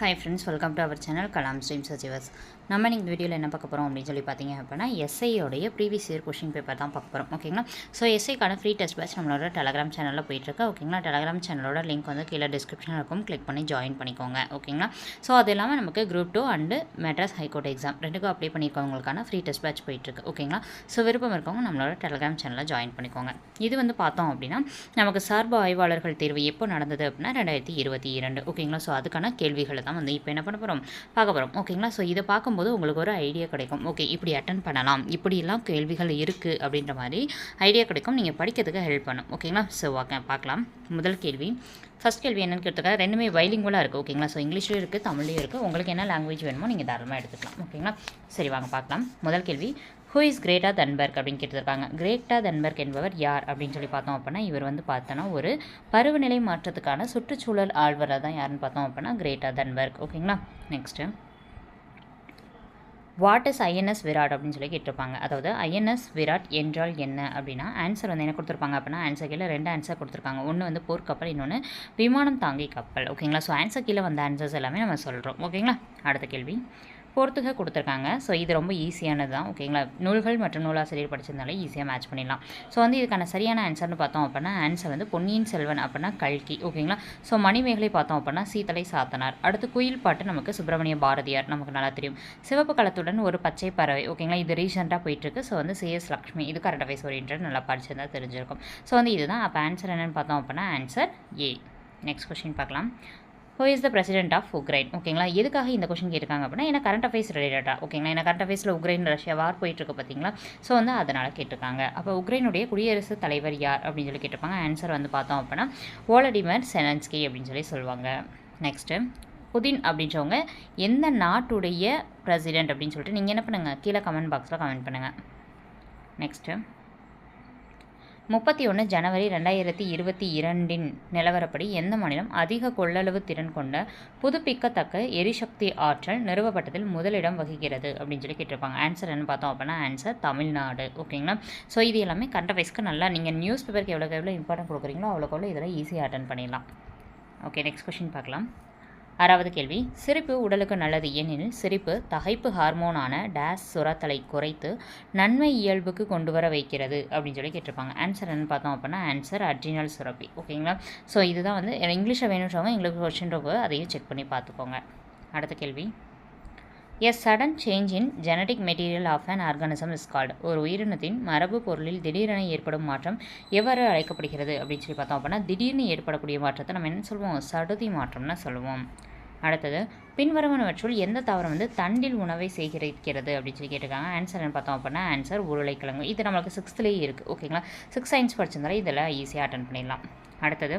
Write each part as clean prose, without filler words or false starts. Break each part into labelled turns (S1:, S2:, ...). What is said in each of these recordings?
S1: Hi friends, welcome to our channel Kalam Streams Achievers. நம்ம இந்த வீடியோவில் என்ன பார்க்க போகிறோம் அப்படின்னு சொல்லி பார்த்தீங்க அப்படின்னா எஸ்ஐயோடைய ப்ரீவியஸ் இயர் கொஷின் பேப்பர் தான் பார்க்க போகிறோம். ஓகேங்களா? ஸோ எஸ்ஐக்கான ஃப்ரீ டெஸ்ட் பேட்ச் நம்மளோட டெலகிராம் சேனலில் போயிட்டுருக்கு. ஓகேங்களா? டெலகிராம் சேனலோட லிங்க் வந்து கீழே டிஸ்கிரிப்ஷனில் இருக்கும், கிளிக் பண்ணி ஜாயின் பண்ணிக்கோங்க. ஓகேங்களா? ஸோ அது இல்லாமல் நமக்கு group 2 and Madras high court exam ரெண்டுக்கும் அப்ளை பண்ணியிருக்கவங்களுக்கான ஃப்ரீ டெஸ்ட் பேட்ச் போயிட்டுருக்கு. ஓகேங்களா? ஸோ விருப்பம் இருக்கவங்க நம்மளோட டெலகிராம் சேனலில் ஜாயின் பண்ணிக்கோங்க. இது வந்து பார்த்தோம் அப்படின்னா நமக்கு சார்பு ஆய்வாளர்கள் தேர்வு எப்போ நடந்தது அப்படின்னா 2022. ஓகேங்களா? ஸோ அதுக்கான கேள்விகளை தான் வந்து இப்போ என்ன பண்ண போகிறோம் பார்க்க போகிறோம். ஓகேங்களா? ஸோ இதை பார்க்கும்போது உங்களுக்கு ஒரு ஐடியா கிடைக்கும். ஓகே, இப்படி அட்டன் பண்ணலாம், இப்படியெல்லாம் கேள்விகள் இருக்குது அப்படின்ற மாதிரி ஐடியா கிடைக்கும். நீங்கள் படிக்கிறதுக்கு ஹெல்ப் பண்ணும். ஓகேங்களா? ஸோ ஓகே பார்க்கலாம். முதல் கேள்வி, ஃபஸ்ட் கேள்வி என்னென்னு கேட்டுருக்கா, ரெண்டுமே பைலிங்குவலாக இருக்குது. ஓகேங்களா? ஸோ இங்கிலீஷ்லையும் இருக்குது, தமிழ்லையும் இருக்குது. உங்களுக்கு என்ன லாங்குவேஜ் வேணுமோ நீங்கள் தாராளமாக எடுத்துக்கலாம். ஓகேங்களா? சரி வாங்க பார்க்கலாம். முதல் கேள்வி, ஹூ இஸ் கிரேட்டா தன்பர்க் அப்படின்னு கேட்டிருக்காங்க. கிரேட்டா தன்பர்க் என்பவர் யார் அப்படின்னு சொல்லி பார்த்தோம் அப்படின்னா இவர் வந்து பார்த்தோன்னா ஒரு பருவநிலை மாற்றத்துக்கான சுற்றுச்சூழல் ஆழ்வராக தான் யாருன்னு பார்த்தோம் அப்படின்னா கிரேட்டா தன்பர்க். ஓகேங்களா? Next, what is INS Virat அப்படின்னு சொல்லி கேட்டிருப்பாங்க. அதாவது ஐஎன்எஸ் விராட் என்றால் என்ன அப்படின்னா ஆன்சர் வந்து என்ன கொடுத்துருப்பாங்க அப்படின்னா ஆன்சர் கீழே 2 ஆன்சர் கொடுத்துருக்காங்க. ஒன்று வந்து போர்க்கப்பல், இன்னொன்று விமானம் தாங்கி கப்பல். ஓகேங்களா? ஸோ ஆன்சர் கீழே வந்த ஆன்சர்ஸ் எல்லாமே நம்ம சொல்கிறோம். ஓகேங்களா? அடுத்த கேள்வி, பொறுத்துக கொடுத்துருக்காங்க. ஸோ இது ரொம்ப ஈஸியானது தான். ஓகேங்களா? நூல்கள் மற்றும் நூலாசிரியர் படிச்சிருந்தாலே ஈஸியாக மேட்ச் பண்ணிடலாம். ஸோ வந்து இதுக்கான சரியான ஆன்சர்னு பார்த்தோம் அப்படின்னா ஆன்சர் வந்து பொன்னியின் செல்வன் அப்படின்னா கல்கி. ஓகேங்களா? ஸோ மணிமேகலை பார்த்தோம் அப்படின்னா சீத்தலை சாத்தனார். அடுத்து குயில் பாட்டு நமக்கு சுப்பிரமணிய பாரதியார், நமக்கு நல்லா தெரியும். சிவப்பு களத்துடன் ஒரு பச்சை பறவை. ஓகேங்களா? இது ரீசெண்டாக போயிட்டுருக்கு. ஸோ வந்து சிஎஸ் லக்ஷ்மி, இது கரெக்ட் அஃபேர்ஸ் ஓரியன்டட், நல்லா படிச்சிருந்தா தெரிஞ்சிருக்கும். ஸோ வந்து இதுதான். அப்போ ஆன்சர் என்னென்னு பார்த்தோம் அப்படின்னா ஆன்சர் ஏ. நெக்ஸ்ட் கொஸ்டின் பார்க்கலாம். Who is the president of Ukraine? ஓகேங்களா? எதுக்காக இந்த கொஸ்டின் கேட்டிருக்காங்க அப்படின்னா ஏன்னா கரண்ட் அஃபேர்ஸ் ரிலேட்டடாக. ஓகேங்களா? ஏன்னா கரண்ட் அஃபேர்ஸில் உக்ரைன் ரஷ்யா வார் போயிட்டுருக்கு பார்த்தீங்களா? ஸோ வந்து அதனால் கேட்டிருக்காங்க. அப்போ உக்ரைனுடைய குடியரசுத் தலைவர் யார் அப்படின்னு சொல்லி கேட்டிருப்பாங்க. ஆன்சர் வந்து பார்த்தோம் அப்படின்னா வோலடிமிர் செலன்ஸ்கி அப்படின்னு சொல்லி சொல்லுவாங்க. நெக்ஸ்ட்டு, புதின் அப்படின்றவங்க எந்த நாட்டுடைய பிரசிடென்ட் அப்படின்னு சொல்லிட்டு நீங்கள் என்ன பண்ணுங்கள், கீழே கமெண்ட் பாக்ஸில் கமெண்ட் பண்ணுங்கள். நெக்ஸ்ட்டு, 31 ஜனவரி 2022 நிலவரப்படி எந்த மாநிலம் அதிக கொள்ளளவு திறன் கொண்ட புதுப்பிக்கத்தக்க எரிசக்தி ஆற்றல் நிறுவப்பட்டதில் முதலிடம் வகிக்கிறது அப்படின்னு சொல்லி கேட்டிருப்பாங்க. ஆன்சர் என்ன பார்த்தோம் அப்படின்னா ஆன்சர் தமிழ்நாடு. ஓகேங்களா? ஸோ இது எல்லாமே கரண்ட் அஃபேர்ஸ்க்கு நல்லா நீங்கள் நியூஸ் பேப்பருக்கு எவ்வளோ இம்பார்ட்டன்ட் கொடுக்குறீங்களோ அவ்வளோக்கு இதெல்லாம் ஈஸியாக அட்டன் பண்ணிடலாம். ஓகே, நெக்ஸ்ட் கொஸ்டின் பார்க்கலாம். 6வது கேள்வி, சிரிப்பு உடலுக்கு நல்லது ஏனெனில் சிரிப்பு தகைப்பு ஹார்மோனான டேஸ் சுரத்தலை குறைத்து நன்மை இயல்புக்கு கொண்டு வர வைக்கிறது அப்படின்னு சொல்லி கேட்டிருப்பாங்க. ஆன்சர் என்ன பார்த்தோம் அப்படின்னா ஆன்சர் அட்ரினல் சுரப்பி. ஓகேங்களா? ஸோ இதுதான் வந்து இங்கிலீஷில் வேணுன்றவங்க இங்கிலீஷ் கொஸ்டின் அதையும் செக் பண்ணி பார்த்துக்கோங்க. அடுத்த கேள்வி, a sudden change in genetic material of an organism is called. ஒரு உயிரினத்தின் மரபு பொருளில் திடீரென ஏற்படும் மாற்றம் எவ்வாறு அழைக்கப்படுகிறது அப்படின்னு சொல்லி பார்த்தோம் அப்படின்னா திடீர்னு ஏற்படக்கூடிய மாற்றத்தை நம்ம என்ன சொல்லுவோம், சடுதி மாற்றம்னு சொல்லுவோம். அடுத்தது, பின்வருவனவற்றுள் எந்த தாவரம் வந்து தண்டில் உணவை சேகரிக்கிறது அப்படின்னு சொல்லி கேட்டிருக்காங்க. ஆன்சர் என்ன பார்த்தோம் அப்படின்னா ஆன்சர் உருளைக்கிழங்கு. இது நம்மளுக்கு 6th இருக்குது. ஓகேங்களா? 6th சயின்ஸ் படிச்சிருந்தாலும் இதெல்லாம் ஈஸியாக அட்டன் பண்ணிடலாம். அடுத்தது,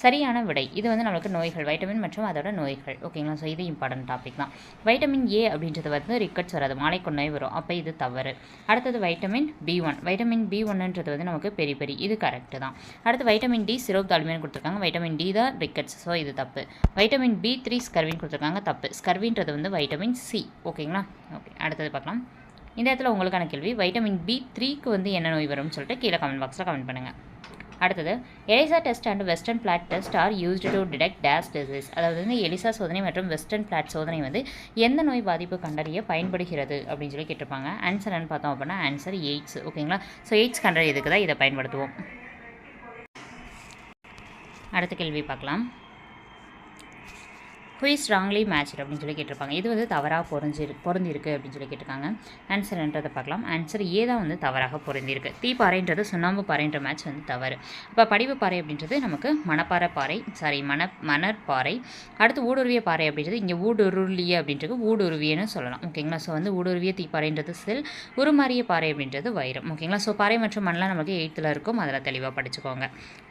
S1: சரியான விடை, இது வந்து நம்மளுக்கு நோய்கள், வைட்டமின் மற்றும் அதோட நோய்கள். ஓகேங்களா? ஸோ இது இம்பார்ட்டன்ட் டாபிக் தான். வைட்டமின் ஏ அப்படின்றது வந்து ரிக்கட்ஸ் வராது, மாலைக்கு நோய் வரும், அப்போ இது தவறு. அடுத்தது வைட்டமின் B1. வைட்டமின் B1ன்றது வந்து நமக்கு பெரி இது கரெக்டு தான். அடுத்து வைட்டமின் டி சிரோப் தால்மியன் கொடுத்துருக்காங்க. வைட்டமின் டி தான் ரிக்கட்ஸ், ஸோ இது தப்பு. வைட்டமின் B3 ஸ்கர்வின் கொடுத்துருக்காங்க, தப்பு. ஸ்கர்வின்றது வந்து வைட்டமின் சி. ஓகேங்களா? ஓகே, அடுத்தது பார்க்கலாம். இந்த இடத்துல உங்களுக்கான கேள்வி, வைட்டமின் B3க்கு வந்து என்ன நோய் வரும்னு சொல்லிட்டு கீழே கமெண்ட் பாக்ஸில் கமெண்ட் பண்ணுங்கள். அடுத்தது, ELISA test and western blot test are used to detect these disease. அதாவது வந்து எலிசா சோதனை மற்றும் வெஸ்டர்ன் பிளாட் சோதனை வந்து எந்த நோய் பாதிப்பு கண்டறிய பயன்படுகிறது அப்படின்னு சொல்லி கேட்டிருப்பாங்க. ஆன்சர் என்ன பார்த்தோம் அப்படின்னா ஆன்சர் எய்ட்ஸ். ஓகேங்களா? ஸோ எய்ட்ஸ் கண்டறியதுக்கு தான் இதை பயன்படுத்துவோம். அடுத்த கேள்வி பார்க்கலாம். ஹூ இஸ் ராங்லி மேட்ச்டு அப்படின்னு சொல்லி கேட்டிருப்பாங்க. இது வந்து தவறாக பொருந்திருக்கு அப்படின்னு சொல்லி கேட்டிருக்காங்க. ஆன்சர் என்றதை பார்க்கலாம். ஆன்சர் ஏ தான் வந்து தவறாக பொருந்திருக்கு. தீப்பாறைன்றது சுண்ணாம்பு பாறைன்ற மேட்ச் வந்து தவறு. இப்போ படிவு பாறை அப்படின்றது நமக்கு மணற்பாறை. அடுத்து ஊடுருவிய பாறை அப்படின்றது இங்கே ஊடுருளிய அப்படின்றது ஊடுருவியன்னு சொல்லலாம். ஓகேங்களா? ஸோ வந்து ஊடுருவிய தீப்பாறைன்றது செல், உருமாறிய பாறை அப்படின்றது வைரம். ஓகேங்களா? ஸோ பாறை மற்றும் மண்ணெலாம் நமக்கு 8th இருக்கும், அதில் தெளிவாக படிச்சுக்கோங்க.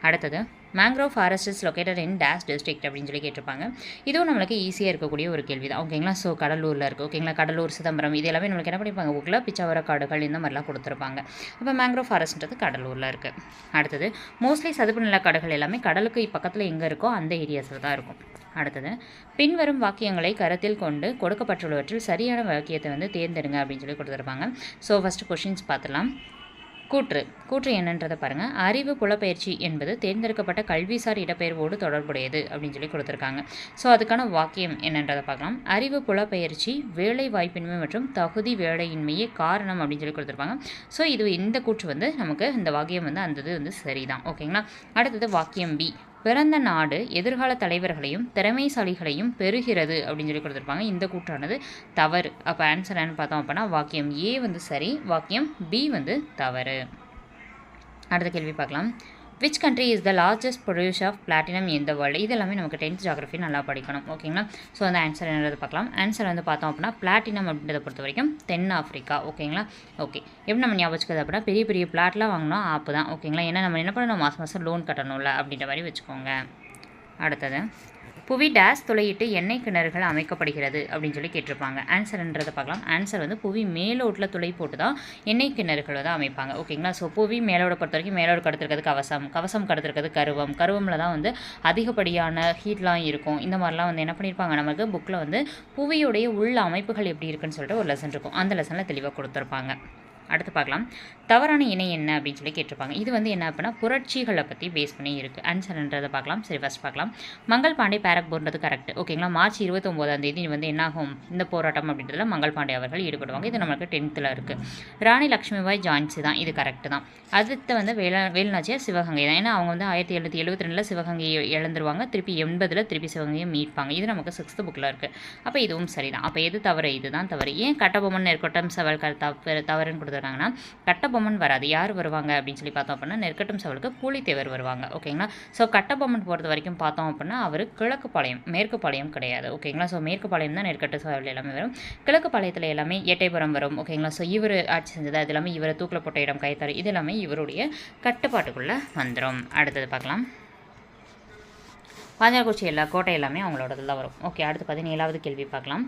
S1: அடுத்தது, mangrove forest is located in days district அப்படின்னு சொல்லி கேட்டிருப்பாங்க. இதுவும் நம்மளுக்கு ஈஸியாக இருக்கக்கூடிய ஒரு கேள்வி தான். ஓகேங்களா? ஸோ கடலூரில் இருக்குது. ஓகேங்களா? கடலூர், சிதம்பரம், இது எல்லாமே நம்மளுக்கு என்ன பண்ணியிருப்பாங்க, புக்கில் பிச்சாவர காடுகள் இந்த மாதிரிலாம் கொடுத்துருப்பாங்க. அப்போ மேங்க்ரோவ் ஃபாரஸ்ட்ன்றது கடலூரில் இருக்குது. அடுத்தது, மோஸ்ட்லி சதுப்பு நில காடுகள் எல்லாமே கடலுக்கு பக்கத்தில் எங்கே இருக்கோ அந்த ஏரியாஸில் தான் இருக்கும். அடுத்தது, பின்வரும் வாக்கியங்களை கருத்தில் கொண்டு கொடுக்கப்பட்டுள்ளவற்றில் சரியான வாக்கியத்தை வந்து தேர்ந்தெடுங்க அப்படின்னு சொல்லி கொடுத்துருப்பாங்க. ஸோ ஃபஸ்ட்டு கொஷின்ஸ் பார்த்துலாம். கூற்று என்னன்றதை பாருங்கள். அறிவு புலப்பெயர்ச்சி என்பது தேர்ந்தெடுக்கப்பட்ட கல்விசார் இடப்பெயர்வோடு தொடர்புடையது அப்படின்னு சொல்லி கொடுத்துருக்காங்க. ஸோ அதுக்கான வாக்கியம் என்னன்றதை பார்க்கலாம். அறிவு புலப்பெயர்ச்சி வேலை வாய்ப்பின்மை மற்றும் தகுதி வேலையின்மையே காரணம் அப்படின்னு சொல்லி கொடுத்துருப்பாங்க. ஸோ இந்த கூற்று வந்து நமக்கு இந்த வாக்கியம் வந்து அந்த இது வந்து சரிதான். ஓகேங்களா. அடுத்தது வாக்கியம் பி. பிறந்த நாடு எதிர்கால தலைவர்களையும் திறமைசாலிகளையும் பெறுகிறது அப்படின்னு சொல்லி கொடுத்துருப்பாங்க. இந்த கூற்றானது தவறு. அப்போ ஆன்சர் என்னன்னு பார்த்தோம் அப்படின்னா வாக்கியம் ஏ வந்து சரி, வாக்கியம் பி வந்து தவறு. அடுத்த கேள்வி பார்க்கலாம். Which country is the largest producer of platinum in the world? இது எல்லாமே நமக்கு 10th ஜியாகிரஃபி நல்லா படிக்கணும். ஓகேங்களா. ஸோ அந்த ஆன்சர் என்னது பார்க்கலாம். ஆன்சர் வந்து பார்த்தோம் அப்படின்னா பிளாட்டினம் அப்படின்றத பொறுத்த வரைக்கும் தென்னாப்பிரிக்கா. ஓகேங்களா. ஓகே, எப்படி நம்ம ஞாபகம் வச்சுக்கிறது அப்படின்னா பெரிய பெரிய பிளாட்லாம் வாங்கினோம் ஆப்பு தான். ஓகேங்களா. ஏன்னா நம்ம என்ன பண்ணணும், மாதம் லோன் கட்டணும்ல அப்படின்ற மாதிரி வச்சுக்கோங்க. அடுத்தது, புவி டேஸ் துளையிட்டு எண்ணெய் கிணறுகள் அமைக்கப்படுகிறது அப்படின்னு சொல்லி கேட்டிருப்பாங்க. ஆன்சர்ன்றதை பார்க்கலாம். ஆன்சர் வந்து புவி மேலோட்டில் துளை போட்டு தான் எண்ணெய் கிணறுகள் வந்து அமைப்பாங்க. ஓகேங்களா. ஸோ புவி மேலோட பொறுத்த வரைக்கும் மேலோடு கடத்திருக்கிறது கவசம் கடத்திருக்கிறது கருவமில் தான் வந்து அதிகப்படியான ஹீட்லாம் இருக்கும். இந்த மாதிரிலாம் வந்து என்ன பண்ணியிருப்பாங்க, நமக்கு புக்கில் வந்து புவியுடைய உள்ள அமைப்புகள் எப்படி இருக்குன்னு சொல்லிட்டு ஒரு லெசன் இருக்கும். அந்த லெசனில் தெளிவாக கொடுத்துருப்பாங்க. அடுத்து பார்க்கலாம். தவறான இணை என்ன அப்படின்னு சொல்லி கேட்டிருப்பாங்க. இது வந்து என்ன அப்படின்னா புரட்சிகளை பற்றி பேஸ் பண்ணி இருக்குது. ஆன்சர்ன்றதை பார்க்கலாம். சரி, ஃபஸ்ட் பார்க்கலாம். மங்கள் பாண்டே பேரக் போன்றது கரெக்ட். ஓகேங்களா. மார்ச் 29 வந்து என்னாகும் இந்த போராட்டம் அப்படின்றதுல மங்கள் பாண்டே அவர்கள் ஈடுபடுவாங்க. இது நம்மளுக்கு 10th இருக்குது. ராணி லக்ஷ்மிபாய் ஜான்சி தான், இது கரெக்ட் தான். அடுத்து வந்து வேலுநாச்சியார் சிவகங்கை தான். ஏன்னா அவங்க வந்து 1772 சிவகங்கையை இழந்துருவாங்க. திருப்பி 80 திருப்பி சிவகங்கையை மீட்பாங்க. இது நமக்கு 6th புக்கில் இருக்குது. அப்போ இதுவும் சரிதான். அப்போ எது தவறு? இதுதான் தவறு. ஏன் கட்டபொம்மன் நெற்கட்டும் சவல் தவறுன்னு கொடுத்துருக்காங்கன்னா கட்டபொம்மன் வராது. யார் வருவாங்க அப்படின்னு சொல்லி பார்த்தோம் அப்படின்னா நெற்கட்டும் சவலுக்கு பூலித்தேவர் வருவாங்க. ஓகேங்களா. ஸோ கட்டபொம்மன் பொறுத்த வரைக்கும் பார்த்தோம் அப்படின்னா அவர் கிழக்கு பாளையம், மேற்கு பாளையம் கிடையாது. ஓகேங்களா. ஸோ மேற்கு பாளையம் தான் நெற்கட்டு சவல் எல்லாமே வரும். கிழக்கு பாளையத்தில் எல்லாமே எட்டைபுரம் வரும். ஓகேங்களா. ஸோ இவர் ஆட்சி செஞ்சது அது எல்லாமே இவரை தூக்கில் போட்ட இடம் கைத்தாறு இது எல்லாமே இவருடைய கட்டுப்பாட்டுக்குள்ளே வந்துடும். அடுத்தது பார்க்கலாம். பாஞ்சாலக்குறிச்சி கோட்டை எல்லாமே அவங்களோடது தான் வரும். ஓகே, அடுத்து 17வது கேள்வி பார்க்கலாம்.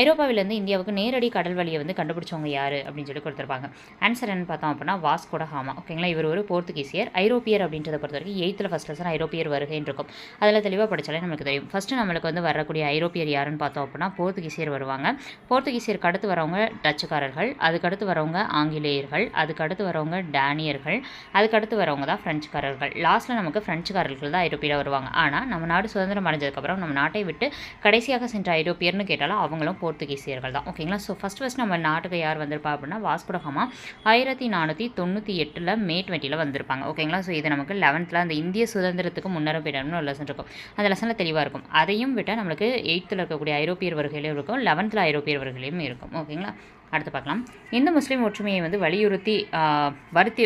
S1: ஐரோப்பாவிலேருந்து இந்தியாவுக்கு நேரடி கடல் வழியை வந்து கண்டுபிடிச்சவங்க யார் அப்படின்னு சொல்லி கொடுத்துருப்பாங்க. ஆன்சர் என்ன பார்த்தோம் அப்படின்னா வாஸ்கோ ட காமா. ஓகேங்களா. இவர் ஒரு போர்த்துகீசியர். ஐரோப்பியர் அப்படின்றத பொறுத்த வரைக்கும் 8th ஃபஸ்ட் லெசன் ஐரோப்பியர் வருகைன்னு இருக்கும். அதில் தெளிவாக படித்தாலே நமக்கு தெரியும். ஃபஸ்ட்டு நம்மளுக்கு வந்து வரக்கூடிய ஐரோப்பியர் யாருன்னு பார்த்தோம் அப்படின்னா போர்த்துகீசியர் வருவாங்க. போர்த்துகீசியருக்கு அடுத்து வரவங்க டச்சுக்காரர்கள், அதுக்கடுத்து வரவங்க ஆங்கிலேயர்கள், அதுக்கடுத்து வரவங்க டேனியர்கள், அதுக்கடுத்து வரவங்க தான் ஃப்ரெஞ்சுக்காரர்கள். லாஸ்ட்டில் நமக்கு ஃப்ரெஞ்சுக்காரர்கள் தான் ஐரோப்பியராக வருவாங்க. ஆனால் நம்ம நாடு சுதந்திரம் அடைஞ்சதுக்கப்புறம் நம்ம நாட்டை விட்டு கடைசியாக சென்ற ஐரோப்பியர்னு கேட்டாலும் அவங்களும் போர்த்துகீசியர்கள் தான். ஓகேங்களா. ஸோ ஃபஸ்ட் நம்ம நாட்டுக்கு யார் வந்திருப்பா அப்படின்னா வாஸ்கோ ட காமா 1498 மே 20 வந்திருப்பாங்க. ஓகேங்களா. ஸோ இது நமக்கு 11th அந்த இந்திய சுதந்திரத்துக்கு முன்னரும் பின்னரும் ஒரு லெசன் இருக்கும். அந்த லெசனில் தெளிவாக இருக்கும். அதையும் விட்டால் நம்மளுக்கு 8th இருக்கக்கூடிய ஐரோப்பியர் வருகையிலும் இருக்கும், 11th ஐரோப்பியர் வருகையிலும் இருக்கும். ஓகேங்களா. அடுத்து பார்க்கலாம். இந்த முஸ்லீம் ஒற்றுமையை வந்து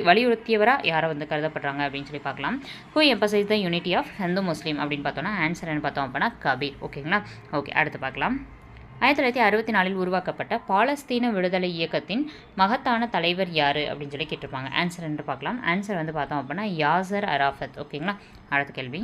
S1: வலியுறுத்தியவராக யாரை வந்து கருதப்படுறாங்க அப்படின்னு சொல்லி பார்க்கலாம். Who emphasise the unity of Hindu Muslim அப்படின்னு பார்த்தோம்னா ஆன்சர் என்ன பார்த்தோம் அப்படின்னா கபீர். ஓகேங்களா. ஓகே, அடுத்து பார்க்கலாம். 1964 உருவாக்கப்பட்ட பாலஸ்தீன விடுதலை இயக்கத்தின் மகத்தான தலைவர் யார் அப்படின்னு சொல்லி கேட்டிருப்பாங்க. ஆன்சர் என்று பார்க்கலாம். ஆன்சர் வந்து பார்த்தோம் அப்படின்னா யாசர் அரஃபத். ஓகேங்களா. அடுத்த கேள்வி.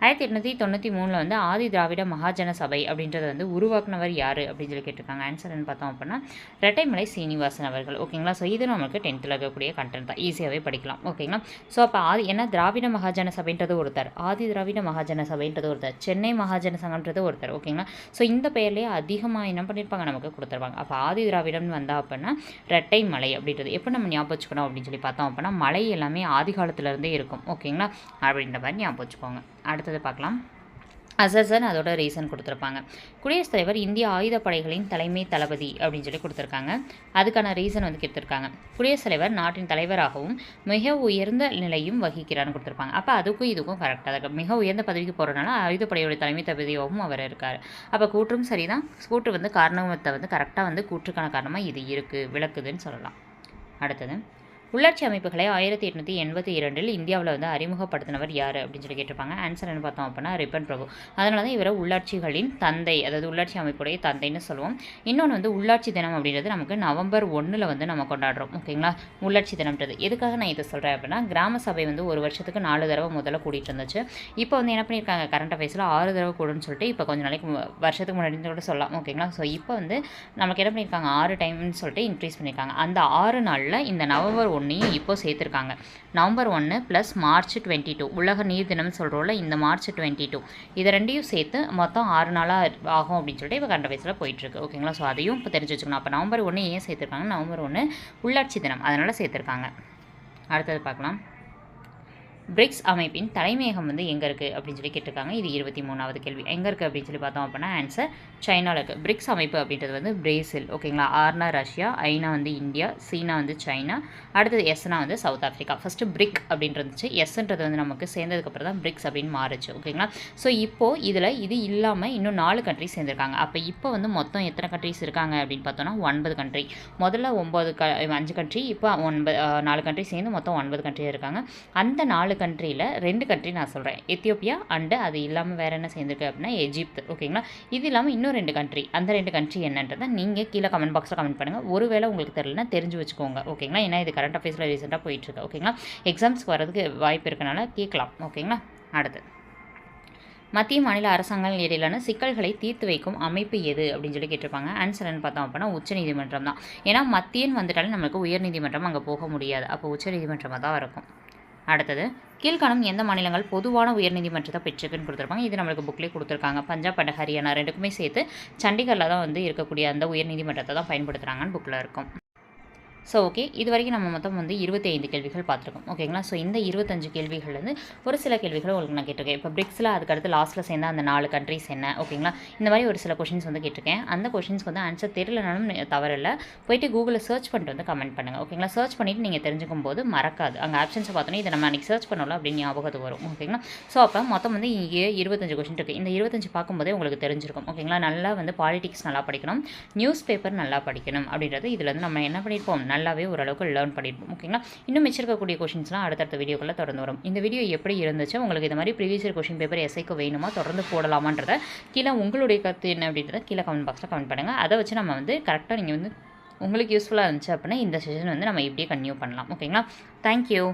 S1: 1893 வந்து ஆதி திராவிட மகாஜன சபை அப்படின்றத வந்து உருவாக்குனவர் யார் அப்படின்னு சொல்லி கேட்டிருக்காங்க. ஆன்சர்னு பார்த்தோம் அப்படின்னா ரெட்டைமலை சீனிவாசன் அவர்கள். ஓகேங்களா. ஸோ இது நமக்கு 10th இருக்கக்கூடிய கண்டென்ட் தான், ஈஸியாகவே படிக்கலாம். ஓகேங்களா. ஸோ அப்போ ஏன்னா திராவிட மகாஜன சபைன்றது ஒருத்தர், ஆதி திராவிட மகாஜன சபைன்றது ஒருத்தர், சென்னை மகாஜன சங்கம்ன்றது ஒருத்தர். ஓகேங்களா. ஸோ இந்த பெயர்லேயே அதிகமாக என்ன பண்ணியிருப்பாங்க நமக்கு கொடுத்துருவாங்க. அப்போ ஆதி திராவிடம் வந்தால் அப்படின்னா ரெட்டைமலை அப்படின்றது எப்போ நம்ம ஞாபகம் வச்சுக்கணும் அப்படின்னு சொல்லி பார்த்தோம் அப்படின்னா மலை எல்லாமே ஆதி காலத்துலேருந்தே இருக்கும். ஓகேங்களா. அப்படின்ற மாதிரி ஞாபகம் வச்சுக்கோங்க. அடுத்தது பார்க்கலாம். அசசன் அதோட ரீசன் கொடுத்துருப்பாங்க. குடியரசுத் தலைவர் இந்திய ஆயுதப்படைகளின் தலைமை தளபதி அப்படின்னு சொல்லி கொடுத்துருக்காங்க. அதுக்கான ரீசன் வந்து கொடுத்துருக்காங்க. குடியரசுத் தலைவர் நாட்டின் தலைவராகவும் மிக உயர்ந்த நிலையும் வகிக்கிறான்னு கொடுத்துருப்பாங்க. அப்போ அதுக்கும் இதுக்கும் கரெக்டாக இருக்குது. மிக உயர்ந்த பதவிக்கு போகிறனால ஆயுதப்படையோட தலைமை தளபதியாகவும் அவர் இருக்கார். அப்போ கூற்றும் சரி தான். கூற்று வந்து காரணத்தை வந்து கரெக்டாக வந்து கூற்றுக்கான காரணமாக இது இருக்குது, விளக்குதுன்னு சொல்லலாம். அடுத்தது, உள்ளாட்சி அமைப்புகளை 1882 இந்தியாவில் வந்து அறிமுகப்படுத்தினவர் யார் அப்படின்னு சொல்லி கேட்டிருப்பாங்க. ஆன்சர் என்ன பார்த்தோம் அப்படின்னா ரிப்பன் பிரபு. அதனால தான் இவரை உள்ளாட்சிகளின் தந்தை, அதாவது உள்ளாட்சி அமைப்புடைய தந்தைன்னு சொல்லுவோம். இன்னொன்று வந்து உள்ளாட்சி தினம் அப்படின்றது நமக்கு நவம்பர் 1 வந்து நம்ம கொண்டாடுறோம். ஓகேங்களா. உள்ளாட்சி தினம்ன்றது எதுக்காக நான் இதை சொல்கிறேன் அப்படின்னா கிராம சபை வந்து ஒரு வருஷத்துக்கு 4 தடவை முதல்ல கூட்டிகிட்டு இருந்துச்சு. இப்போ வந்து என்ன பண்ணியிருக்காங்க, கரண்ட் அஃபேர்ஸில் 6 தடவை கூடுன்னு சொல்லிட்டு இப்போ கொஞ்சம் நாளைக்கு வருஷத்துக்கு முன்னாடி கூட சொல்லலாம். ஓகேங்களா. ஸோ இப்போ வந்து நமக்கு என்ன பண்ணியிருக்காங்க 6 டைம்னு சொல்லிட்டு இன்க்ரீஸ் பண்ணியிருக்காங்க. அந்த 6 நாளில் இந்த நவம்பர் 1 இப்போ சேர்த்துருக்காங்க. நவம்பர் 1 + மார்ச் 22 உலக நீர் தினம் சொல்கிறோம்ல, இந்த மார்ச் 22 இதை ரெண்டையும் சேர்த்து மொத்தம் 6 நாளாக ஆகும் அப்படின்னு சொல்லிட்டு இப்போ கரண்ட் அஃபேர்ஸில் போயிட்டுருக்கு. ஓகேங்களா. ஸோ அதையும் இப்போ தெரிஞ்சு வச்சுக்கணும். அப்போ நவம்பர் 1 ஏன் சேர்த்துருக்காங்க, நவம்பர் 1 உள்ளாட்சி தினம், அதனால் சேர்த்துருக்காங்க. அடுத்தது பார்க்கலாம். பிரிக்ஸ் அமைப்பின் தலைமையகம் வந்து எங்கே இருக்குது அப்படின்னு சொல்லி கேட்டிருக்காங்க. இது 23வது கேள்வி. எங்கே இருக்குது அப்படின்னு சொல்லி பார்த்தோம் அப்படின்னா ஆன்சர் சைனாவில் இருக்குது. பிரிக்ஸ் அமைப்பு அப்படின்றது வந்து பிரேசில். ஓகேங்களா. ஆர்னா ரஷ்யா, ஐனா வந்து இந்தியா, சீனா வந்து சைனா, அடுத்தது எஸ்னா வந்து சவுத் ஆஃப்ரிக்கா. ஃபஸ்ட்டு பிரிக் அப்படின்ட்டு இருந்துச்சு. எஸ்ன்றது வந்து நமக்கு சேர்ந்ததுக்கப்புறம் தான் பிரிக்ஸ் அப்படின்னு மாறுச்சு. ஓகேங்களா. ஸோ இப்போது இதில் இது இல்லாமல் இன்னும் 4 கண்ட்ரிஸ் சேர்ந்துருக்காங்க. அப்போ இப்போ வந்து மொத்தம் எத்தனை கண்ட்ரிஸ் இருக்காங்க அப்படின்னு பார்த்தோன்னா 9 கண்ட்ரி. முதல்ல 5 கண்ட்ரி, இப்போ 4 கண்ட்ரி சேர்ந்து மொத்தம் 9 கண்ட்ரி இருக்காங்க. அந்த 4 கண்ட்ரியில் 2 கண்ட்ரி நான் சொல்கிறேன். எத்தியோப்பியா அண்டு அது இல்லாமல் வேறு என்ன சேர்ந்துருக்கு அப்படின்னா எஜிப்த். ஓகேங்களா. இது இல்லாமல் இன்னும் 2 கண்ட்ரி. அந்த 2 கண்ட்ரி என்னன்றதை நீங்கள் கீழே கமெண்ட் பாக்ஸில் கமெண்ட் பண்ணுங்கள். ஒருவேளை உங்களுக்கு தெரியலனா தெரிஞ்சு வச்சுக்கோங்க. ஓகேங்களா. ஏன்னா இது கரண்ட் அஃபேர்ஸில் ரீசெண்டாக போயிட்டுருக்கு. ஓகேங்களா. எக்ஸாம்ஸ்க்கு வரதுக்கு வாய்ப்பு இருக்கனால கேட்கலாம். ஓகேங்களா. அடுத்து, மத்திய மாநில அரசாங்கங்கள் இடையிலான சிக்கல்களை தீர்த்து வைக்கும் அமைப்பு எது அப்படின்னு சொல்லி கேட்டிருப்பாங்க. ஆன்சர்னு பார்த்தோம் அப்படின்னா உச்சநீதிமன்றம் தான். ஏன்னா மத்தியன்னு வந்துட்டாலே நம்மளுக்கு உயர்நீதிமன்றம் அங்கே போக முடியாது. அப்போ உச்சநீதிமன்றமாக தான் இருக்கும். அடுத்தது, கீழ்காணும் எந்த மாநிலங்கள் பொதுவான உயர்நீதிமன்றத்தை பெற்றிருக்குன்னு கொடுத்துருப்பாங்க. இது நம்மளுக்கு புக்லேயே கொடுத்துருக்காங்க. பஞ்சாப் அண்ட் ஹரியானா ரெண்டுக்குமே சேர்த்து சண்டிகரில் தான் வந்து இருக்கக்கூடிய அந்த உயர்நீதிமன்றத்தை தான் பயன்படுத்துகிறாங்கன்னு புக்கில் இருக்கும். ஸோ ஓகே, இது வரைக்கும் நம்ம மொத்தம் வந்து 25 கேள்விகள் பார்த்துருக்கோம். ஓகேங்களா. ஸோ இந்த 25 கேள்விகள்லேருந்து ஒரு சில கேள்விகள் உங்களுக்கு நான் கேட்டிருக்கேன். இப்போ பிரிக்ஸில் அதுக்கடுத்து லாஸ்ட்டில் சேர்ந்த அந்த 4 கண்ட்ரிஸ் என்ன, ஓகேங்களா. இந்த மாதிரி ஒரு சில கொஷின்ஸ் வந்து கேட்டிருக்கேன். அந்த கொஷின்ஸ்க்கு வந்து ஆன்சர் தெரியலனாலும் தவறில்லை, போயிட்டு கூகுளில் சர்ச் பண்ணிட்டு வந்து கமெண்ட் பண்ணுங்கள். ஓகேங்களா. சர்ச் பண்ணிவிட்டு நீங்கள் தெரிஞ்சுக்கும் போது மறக்காது, அங்கே ஆப்ஷன்ஸை பார்த்தோன்னே இதை நம்ம அன்றைக்கி சர்ச் பண்ணல அப்படின்னு ஞாபகத்துக்கு வரும். ஓகேங்களா. ஸோ அப்போ மொத்தம் வந்து இங்கே 25 கொஷின் இருக்குது. இந்த 25 பார்க்கும்போதே உங்களுக்கு தெரிஞ்சிருக்கும். ஓகேங்களா. நல்லா வந்து பாலிடிக்ஸ் நல்லா படிக்கணும், நியூஸ் பேப்பர் நல்லா படிக்கணும் அப்படின்றது இதில் வந்து நம்ம என்ன பண்ணியிருப்போம், நல்லாவே ஓரளவுக்கு லேர்ன் பண்ணியிருப்போம். ஓகேங்களா. இன்னும் மிச்சிருக்கக்கூடிய கொஷின்ஸ்லாம் அடுத்தடுத்த வீடியோக்களில் தொடர்ந்து வரும். இந்த வீடியோ எப்படி இருந்துச்சு, உங்களுக்கு இந்த மாதிரி ப்ரீவியஸ் இயர் கொஷின் பேப்பர் எஸ்ஐக்கு வேணுமா, தொடர்ந்து போடலாமான்றத கீழே உங்களுடைய கருத்து என்ன அப்படின்றத கீழே கமெண்ட் பாக்ஸில் கமெண்ட் பண்ணுங்கள். அதை வச்சு நம்ம வந்து கரெக்டாக நீங்கள் வந்து உங்களுக்கு யூஸ்ஃபுல்லாக இருந்துச்சு அப்படின்னா இந்த செஷன் வந்து நம்ம இப்படியே கன்டினியூ பண்ணலாம். ஓகேங்களா. தேங்க்யூ.